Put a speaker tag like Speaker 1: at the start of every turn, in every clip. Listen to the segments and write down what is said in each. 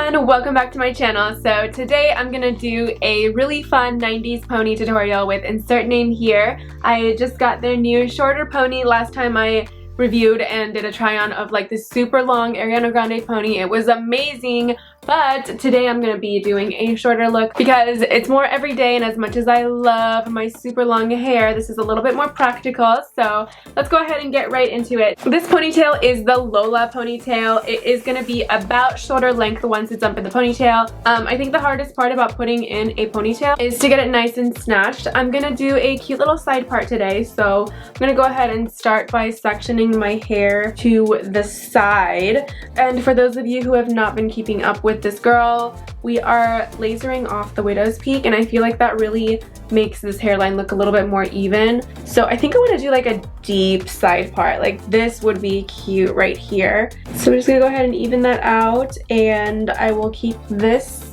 Speaker 1: everyone, welcome back to my channel. So today I'm gonna do a really fun 90s pony tutorial with insert name here. I just got their new shorter pony last time I reviewed and did a try on of like this super long Ariana Grande pony. It was amazing, but today I'm gonna be doing a shorter look because it's more everyday, and as much as I love my super long hair, this is a little bit more practical. So let's go ahead and get right into it. This ponytail is the Lola ponytail. It is gonna be about shoulder length once it's up in the ponytail. I think the hardest part about putting in a ponytail is to get it nice and snatched. I'm gonna do a cute little side part today, so I'm gonna go ahead and start by sectioning my hair to the side. And for those of you who have not been keeping up with this girl, we are lasering off the widow's peak, and I feel like that really makes this hairline look a little bit more even. So I think I want to do like a deep side part. Like this would be cute right here. So I'm just gonna go ahead and even that out, and I will keep this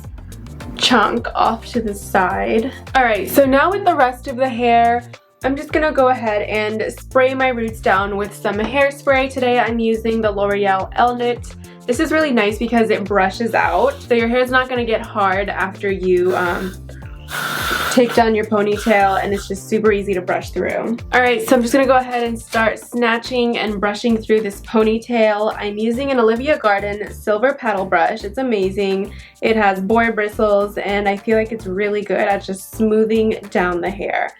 Speaker 1: chunk off to the side. Alright, so now with the rest of the hair, I'm just gonna go ahead and spray my roots down with some hairspray. Today I'm using the L'Oreal L-Knit. This is really nice because it brushes out, so your hair is not gonna get hard after you take down your ponytail, and it's just super easy to brush through. Alright, so I'm just gonna go ahead and start snatching and brushing through this ponytail. I'm using an Olivia Garden silver paddle brush. It's amazing. It has boar bristles, and I feel like it's really good at just smoothing down the hair.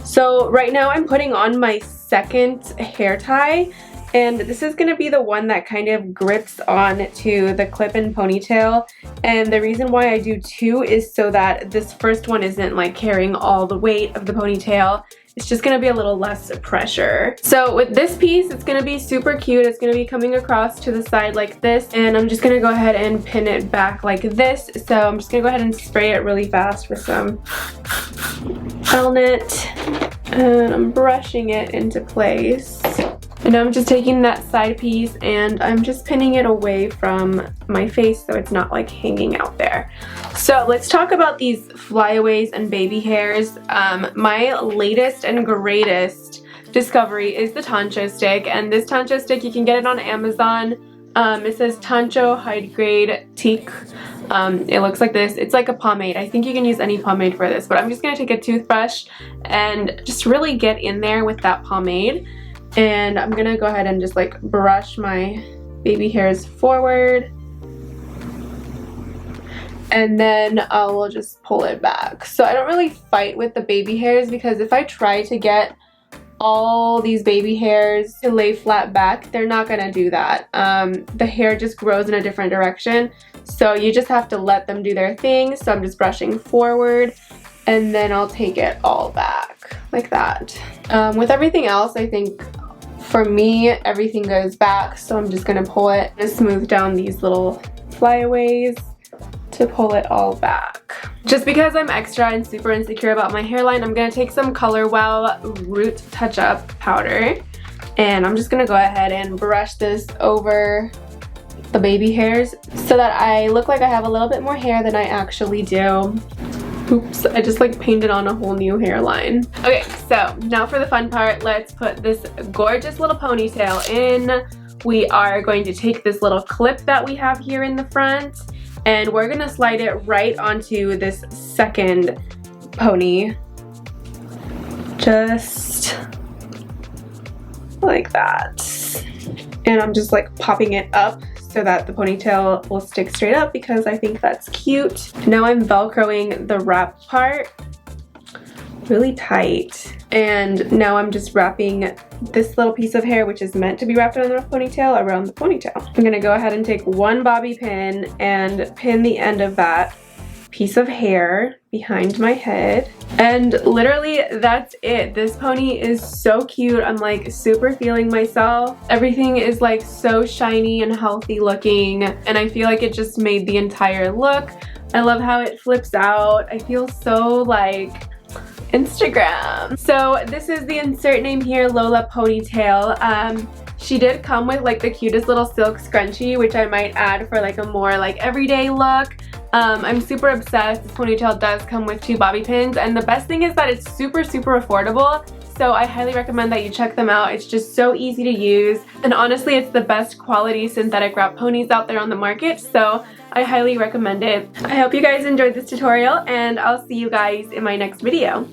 Speaker 1: So right now I'm putting on my second hair tie, and this is going to be the one that kind of grips on to the clip-in ponytail. And the reason why I do two is so that this first one isn't like carrying all the weight of the ponytail. It's just going to be a little less pressure. So with this piece, it's going to be super cute. It's going to be coming across to the side like this, and I'm just going to go ahead and pin it back like this. So I'm just going to go ahead and spray it really fast with some L-Knit, and I'm brushing it into place. And now I'm just taking that side piece and I'm just pinning it away from my face so it's not like hanging out there. So let's talk about these flyaways and baby hairs. My latest and greatest discovery is the Tancho stick, and this Tancho stick, you can get it on Amazon. It says Tancho Hide Grade Teak. It looks like this. It's like a pomade. I think you can use any pomade for this, but I'm just going to take a toothbrush and just really get in there with that pomade. And I'm gonna go ahead and just like brush my baby hairs forward, and then I will just pull it back. So I don't really fight with the baby hairs, because if I try to get all these baby hairs to lay flat back, they're not gonna do that. The hair just grows in a different direction, so you just have to let them do their thing. So I'm just brushing forward, and then I'll take it all back like that. With everything else, I think for me everything goes back, so I'm just gonna pull it and smooth down these little flyaways to pull it all back. Just because I'm extra and super insecure about my hairline, I'm gonna take some Color Wow Root Touch-Up powder, and I'm just gonna go ahead and brush this over the baby hairs so that I look like I have a little bit more hair than I actually do. Oops, I just like painted on a whole new hairline. Okay, so now for the fun part, let's put this gorgeous little ponytail in. We are going to take this little clip that we have here in the front, and we're gonna slide it right onto this second pony. Just like that. And I'm just like popping it up so that the ponytail will stick straight up, because I think that's cute. Now I'm velcroing the wrap part really tight, and now I'm just wrapping this little piece of hair, which is meant to be wrapped in the ponytail, around the ponytail. I'm gonna go ahead and take one bobby pin and pin the end of that piece of hair behind my head, and literally that's it. This pony is so cute. I'm like super feeling myself. Everything is like so shiny and healthy looking, and I feel like it just made the entire look. I love how it flips out. I feel so like Instagram. So this is the insert name here, Lola ponytail. She did come with like the cutest little silk scrunchie, which I might add for like a more like everyday look. I'm super obsessed. This ponytail does come with 2 bobby pins, and the best thing is that it's super affordable. so I highly recommend that you check them out. It's just so easy to use, and honestly it's the best quality synthetic wrap ponies out there on the market, so I highly recommend it. I hope you guys enjoyed this tutorial, and I'll see you guys in my next video.